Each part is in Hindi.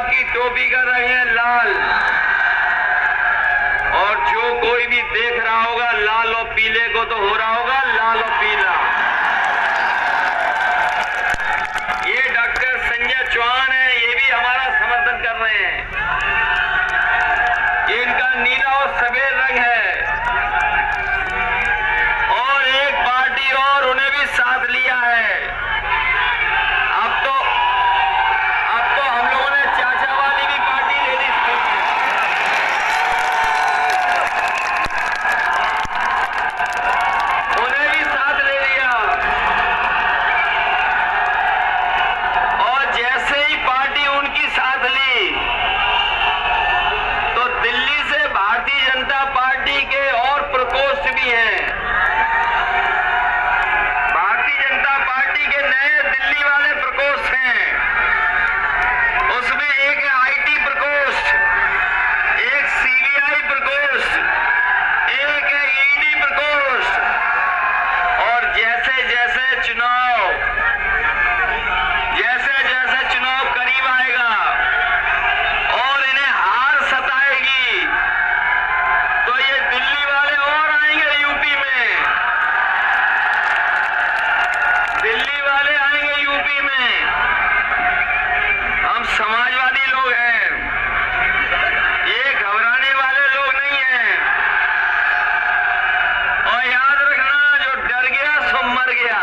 की टोपी का रंग है लाल, और जो कोई भी देख रहा होगा लाल और पीले को तो हो रहा होगा लाल और पीला। ये डॉक्टर संजय चौहान है, ये भी हमारा समर्थन कर रहे हैं। ये इनका नीला और सफेद रंग है, और एक पार्टी और उन्हें भी साथ लिया है। अब तो हम लोगों ने चाचा वाली भी पार्टी ले ली, उन्हें भी साथ ले लिया। और जैसे ही पार्टी उनकी साथ ली तो दिल्ली से भारतीय जनता पार्टी के और प्रकोष्ठ भी हैं। भारतीय जनता पार्टी के नए दिल्ली वाले प्रकोष्ठ हैं, उसमें एक है आईटी प्रकोष्ठ, एक सीबीआई प्रकोष्ठ, एक है ईडी प्रकोष्ठ। और जैसे जैसे चुनाव करीब आएगा और इन्हें हार सताएगी तो ये दिल्ली वाले और आएंगे यूपी में, दिल्ली वाले आएंगे यूपी में। हम समाजवादी लोग हैं, ये घबराने वाले लोग नहीं हैं। और याद रखना, जो डर गया सो मर गया।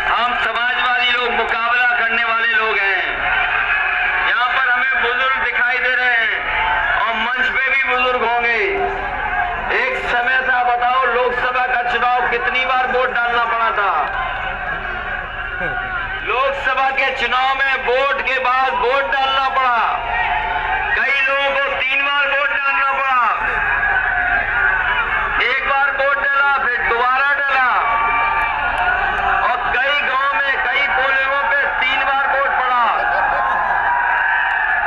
हम समाजवादी लोग मुकाबला करने वाले लोग हैं। यहाँ पर हमें बुजुर्ग दिखाई दे रहे हैं और मंच पे भी बुजुर्ग होंगे। एक समय था, बताओ, लोकसभा का चुनाव कितनी बार वोट डालना पड़ा था। लोकसभा के चुनाव में वोट के बाद वोट डालना पड़ा, कई लोगों को 3 बार वोट डालना पड़ा। एक बार वोट डाला, फिर दोबारा डाला, और कई गांव में कई पोलिंगों पे 3 बार वोट पड़ा।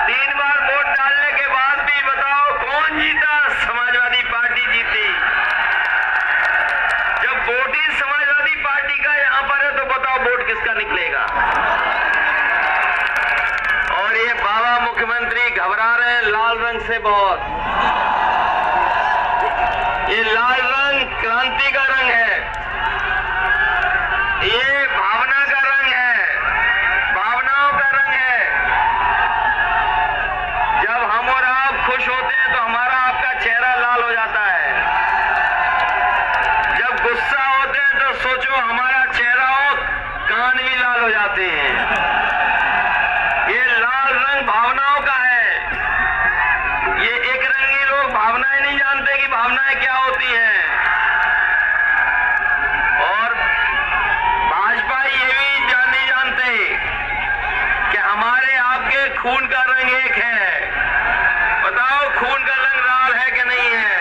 3 बार वोट डालने के बाद भी बताओ कौन जीता? समाजवादी पार्टी जीती। जब वोट ही समाजवादी पार्टी का यहां पर है तो बताओ वोट किसका निकलेगा? और ये बाबा मुख्यमंत्री घबरा रहे हैं लाल रंग से बहुत। ये लाल रंग क्रांति का रंग है, ये भावना का रंग है, भावनाओं का रंग है। जब हम और आप खुश होते हैं तो हमारा आपका चेहरा लाल हो जाता है। जब गुस्सा होते हैं तो सोचो हमारा चेहरा और कान भी लाल हो जाते हैं। ये लाल रंग भावनाओं का है। ये एक रंगी लोग भावनाएं नहीं जानते कि भावनाएं क्या होती हैं। और भाजपा ये भी नहीं जानते कि हमारे आपके खून का रंग एक है। बताओ खून का रंग लाल है कि नहीं है?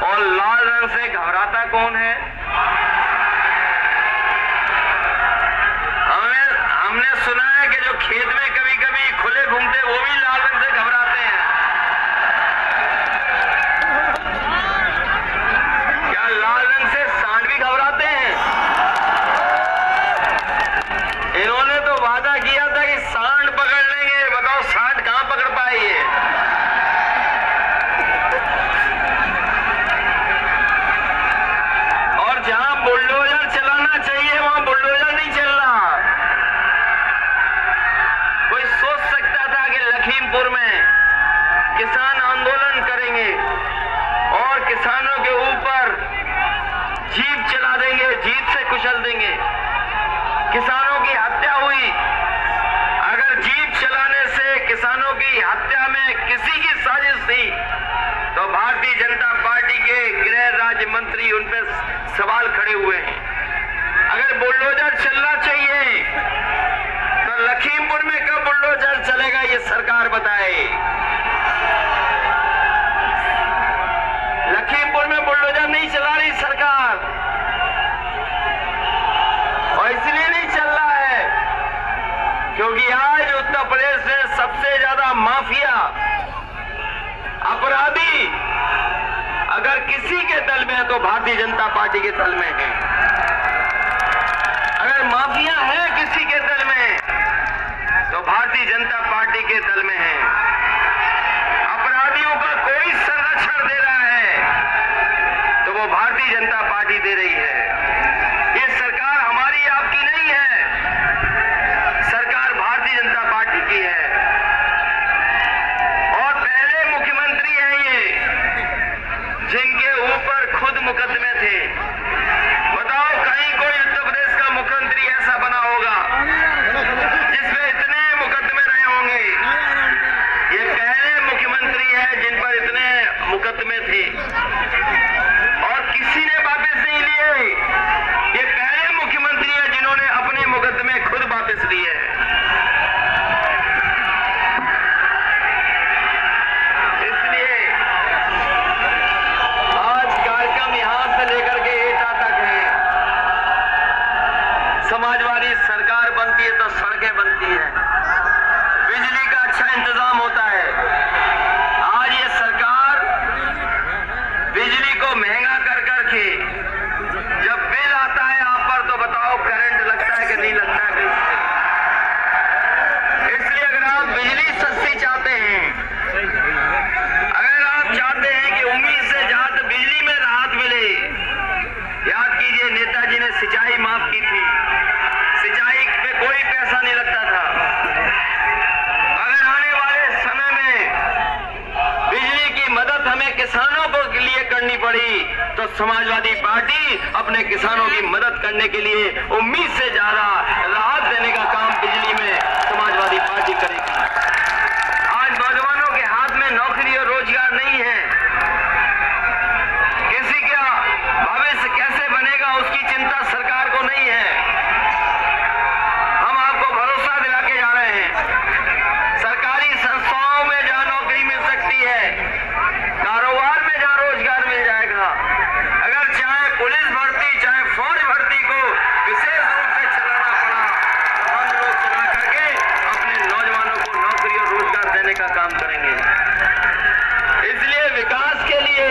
और लाल रंग से घबराता कौन है? हमने सुना है कि जो खेत में कभी कभी खुले घूमते वो भी लाल रंग से घबराते हैं। क्या लाल रंग से सांड भी घबराते हैं? इन्होंने तो वादा किया था कि सांड पकड़ लेंगे, बताओ सांड कहां पकड़ पाएंगे? और जहां बुलडोजर चलाना चाहिए वहां बुलडोजर नहीं चल रहा। कोई सोच सकता था कि लखीमपुर में किसान आंदोलन करेंगे और किसानों के ऊपर जीप चला देंगे, जीप से कुचल देंगे। किसानों की हत्या हुई। अगर जीप चलाने से किसानों की हत्या में किसी की साजिश थी तो भारतीय जनता पार्टी के गृह राज्य मंत्री उन पर सवाल खड़े हुए हैं। अगर बुलडोजर चलना चाहिए तो लखीमपुर में कब बुलडोजर चलेगा ये सरकार बताए। लखीमपुर में बुलडोजर नहीं चला रही सरकार, और इसलिए नहीं चल रहा है क्योंकि आज उत्तर प्रदेश में सबसे ज्यादा माफिया अपराधी अगर किसी के दल में है तो भारतीय जनता पार्टी के दल में है। अगर अगर माफिया है किसी के दल में तो भारतीय जनता पार्टी के दल में है। अपराधियों का कोई संरक्षण दे रहा है तो वो भारतीय जनता पार्टी दे रही है। ये सरकार हमारी आपकी नहीं है, सरकार भारतीय जनता पार्टी की है। और पहले मुख्यमंत्री हैं ये जिनके ऊपर खुद मुकदमे थे। बताओ कहीं कोई उत्तर प्रदेश का मुख्यमंत्री ऐसा बना होगा जिसमें इतने मुकदमे रहे होंगे? ये पहले मुख्यमंत्री है जिन पर इतने मुकदमे थे और किसी ने वापस नहीं लिए। ये पहले मुख्यमंत्री है जिन्होंने अपने मुकदमे खुद वापस लिए हैं। इसलिए आज कार्यक्रम यहां से लेकर के एटा तक है। समाजवादी सरकार बनती है तो सड़कें बनती है, बिजली का अच्छा इंतजाम होता है। आज ये सरकार बिजली को महंगा कर करके जब बिल आता है आप पर तो बताओ करंट लगता है कि नहीं लगता है बिल से? इसलिए अगर आप बिजली सस्ती चाहते हैं, अगर आप चाहते हैं कि उम्मीद से ज्यादा बिजली में राहत मिले, याद कीजिए नेताजी ने सिंचाई माफ की थी, सिंचाई पे कोई पैसा नहीं लगता था। अगर आने वाले समय में बिजली की मदद हमें किसानों को के लिए करनी पड़ी तो समाजवादी पार्टी अपने किसानों की मदद करने के लिए उम्मीद से ज्यादा राहत देने का काम बिजली में समाजवादी पार्टी करेगी। आज नौजवानों के हाथ में नौकरी और रोजगार नहीं है, किसी का भविष्य कैसे बनेगा उसकी चिंता सरकार को नहीं है। हम आपको भरोसा दिला के जा रहे हैं, सरकारी संस्थाओं में जहां नौकरी मिल सकती है, कारोबार में जहां रोजगार मिल जाएगा, अगर चाहे पुलिस भर्ती चाहे फौज भर्ती को विशेष रूप से चलाना पड़ा तो हम लोग चला करके अपने नौजवानों को नौकरी और रोजगार देने का काम करेंगे। इसलिए विकास के लिए,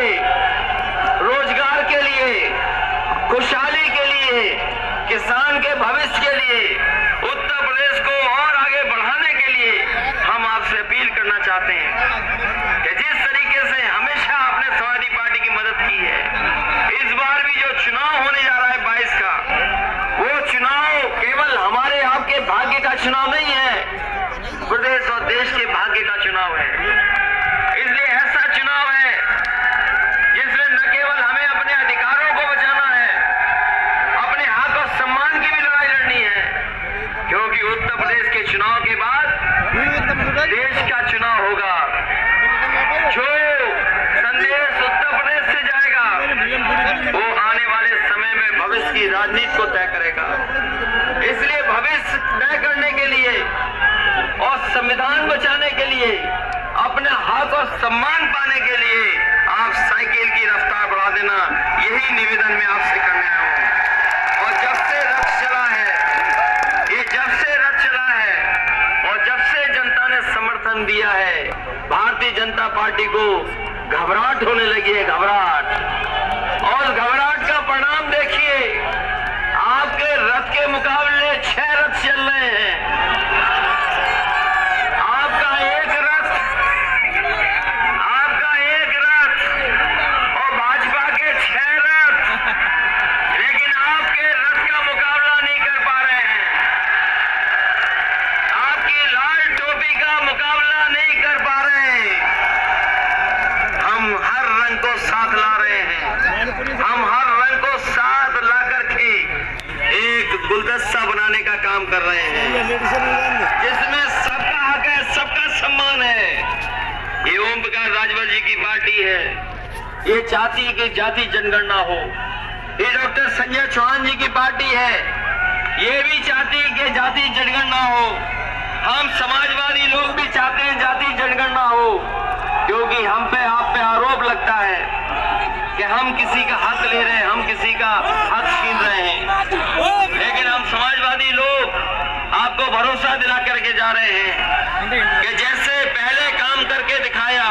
रोजगार के लिए, खुशहाली के लिए, किसान के भविष्य के लिए, उत्तर प्रदेश को और आगे बढ़ाने के लिए हम आपसे अपील करना चाहते हैं कि जिस तरीके से हमेशा आपने समाजवादी पार्टी की मदद की है, इस बार भी जो चुनाव होने जा रहा है 22 का, वो चुनाव केवल हमारे आपके भाग्य का चुनाव नहीं है, प्रदेश और देश के भाग्य का चुनाव है। इसलिए ऐसा चुनाव है जिसमें न केवल हमें अपने अधिकारों को बचाना है, अपने हक और सम्मान की भी लड़ाई लड़नी है, क्योंकि उत्तर प्रदेश के चुनाव के बाद देश का चुनाव होगा। जो संदेश उत्तर प्रदेश से जाएगा वो आने वाले समय में भविष्य की राजनीति को तय करेगा। इसलिए भविष्य तय करने के लिए और संविधान बचाने के लिए, अपने हक और सम्मान पाने के लिए आप साइकिल की रफ्तार बढ़ा देना, यही निवेदन मैं आपसे करने आया हूं। और जब से रथ चला है, ये जब से रथ चला है और जब से जनता ने समर्थन दिया है, भारतीय जनता पार्टी को घबराहट होने लगी है, घबराहट। और घबराहट का परिणाम देखिए, आपके रथ के मुकाबले 6 रथ चल रहे हैं। आपका एक रथ और भाजपा के 6 रथ, लेकिन आपके रथ का मुकाबला नहीं कर पा रहे हैं, आपकी लाल टोपी का मुकाबला नहीं कर पा रहे हैं। हम हर रंग को साथ ला रहे हैं, हम हर रंग को साथ ला करके एक गुलदस्ता बनाने का काम कर रहे हैं जिसमें सबका हक है, सबका सम्मान है। ये ओम प्रकाश राजभर जी की पार्टी है, ये चाहती है कि जाति जनगणना हो। ये डॉक्टर संजय चौहान जी की पार्टी है, ये भी चाहती है कि जाति जनगणना हो। हम समाजवादी लोग भी चाहते हैं जाति जनगणना हो, क्योंकि हम पे आप पे आरोप लगता है कि हम किसी का हक ले रहे हैं, हम किसी का हक छीन रहे हैं। लेकिन हम समाजवादी लोग आपको भरोसा दिला करके जा रहे हैं कि जैसे पहले काम करके दिखाया,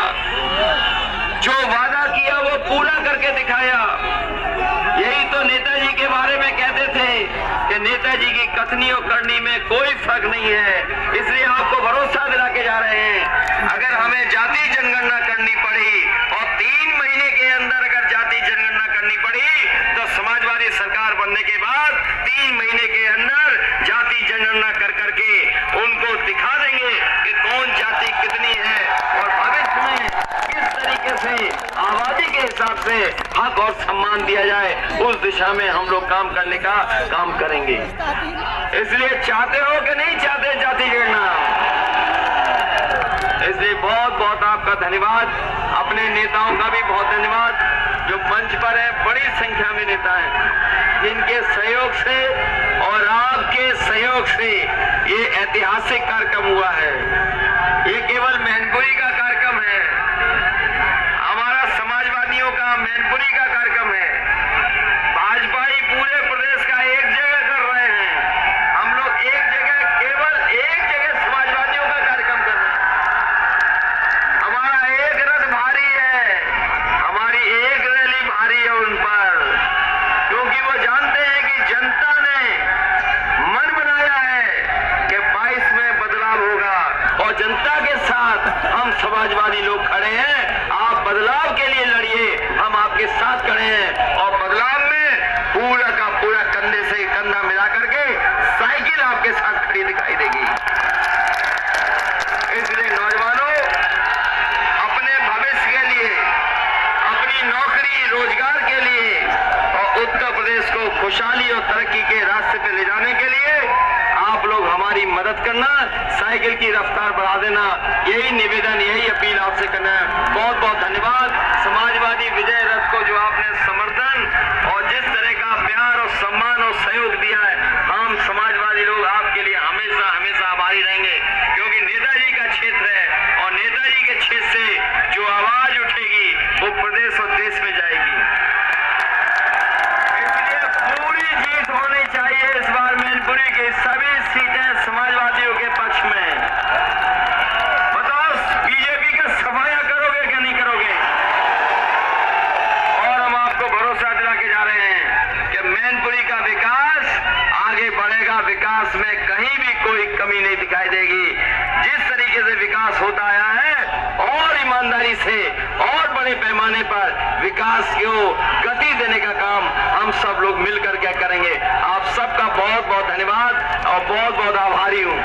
जो वादा किया वो पूरा करके दिखाया, यही तो नेताजी के बारे में कहते थे कि नेताजी की कथनी और करनी में कोई फर्क नहीं है, इसलिए आपको भरोसा दिला के जा रहे हैं। अगर हमें जाति जनगणना करनी पड़ी और 3 महीने के अंदर अगर जाति जनगणना करनी पड़ी तो समाजवादी सरकार बनने के बाद 3 महीने के अंदर जाति जनगणना कर करके उनको दिखा देंगे कि कौन जाति कितनी है और भविष्य में किस तरीके से आबादी के हिसाब से हक और सम्मान दिया जाए, उस दिशा में हम लोग काम करने का काम करेंगे। इसलिए चाहते हो कि नहीं चाहते जाति जनगणना? इसलिए बहुत बहुत आपका धन्यवाद, अपने नेताओं का भी बहुत धन्यवाद जो मंच पर है। बड़ी संख्या में नेता हैं जिनके सहयोग से और आपके सहयोग से ये ऐतिहासिक कार्यक्रम हुआ है। ये केवल मैनपुरी का कार्यक्रम है, हमारा समाजवादियों का मैनपुरी का कार्यक्रम है। भाजपा ही पूरे प्रदेश का एक जगह कर रहे हैं, हम लोग एक जगह, केवल एक जगह समाजवादियों का कार्यक्रम कर रहे हैं। हमारा एक रथ भारी है, हमारी एक रैली भारी है उन पर, क्योंकि वो जानते हैं कि जनता ने मन बनाया है कि 22 में बदलाव होगा और जनता के साथ हम समाजवादी लोग खड़े हैं। आप बदलाव के लिए लड़िए, हम आपके साथ खड़े हैं और बदलाव में पूरा का पूरा कंधे से कंधा मिला करके साइकिल आपके साथ खड़ी दिखाई देगी। इसलिए नौजवानों, अपने भविष्य के लिए, अपनी नौकरी रोजगार के लिए और उत्तर प्रदेश को खुशहाली और तरक्की के रास्ते पे ले जाने के लिए आप लोग हमारी मदद करना, साइकिल की रफ्तार बढ़ा देना, यही निवेदन, यही अपील आपसे करना है। बहुत बहुत धन्यवाद। समाजवादी विजय रथ को जो आपने समर्थन और जिस तरह का प्यार और सम्मान और सहयोग दिया है, हम समाजवादी लोग आपके लिए हमेशा हमेशा आभारी रहेंगे, क्योंकि नेताजी का क्षेत्र है और नेताजी के क्षेत्र से जो आवाज उठेगी वो प्रदेश और देश में जाएगी। इसलिए पूरी जीत होनी चाहिए इस बार मैनपुरी की सभी सीटें समाजवादियों के पक्ष में। बताओ, बीजेपी का सफाया करोगे क्या नहीं करोगे? और हम आपको भरोसा दिला के जा रहे हैं कि मैनपुरी का विकास आगे बढ़ेगा, विकास में कहीं भी कोई कमी नहीं दिखाई देगी। जिस तरीके से विकास होता आया है और ईमानदारी से और बड़े पैमाने पर विकास को गति देने का काम हम सब लोग मिलकर के करेंगे। आप सबका बहुत बहुत धन्यवाद और बहुत बहुत आभारी हूँ।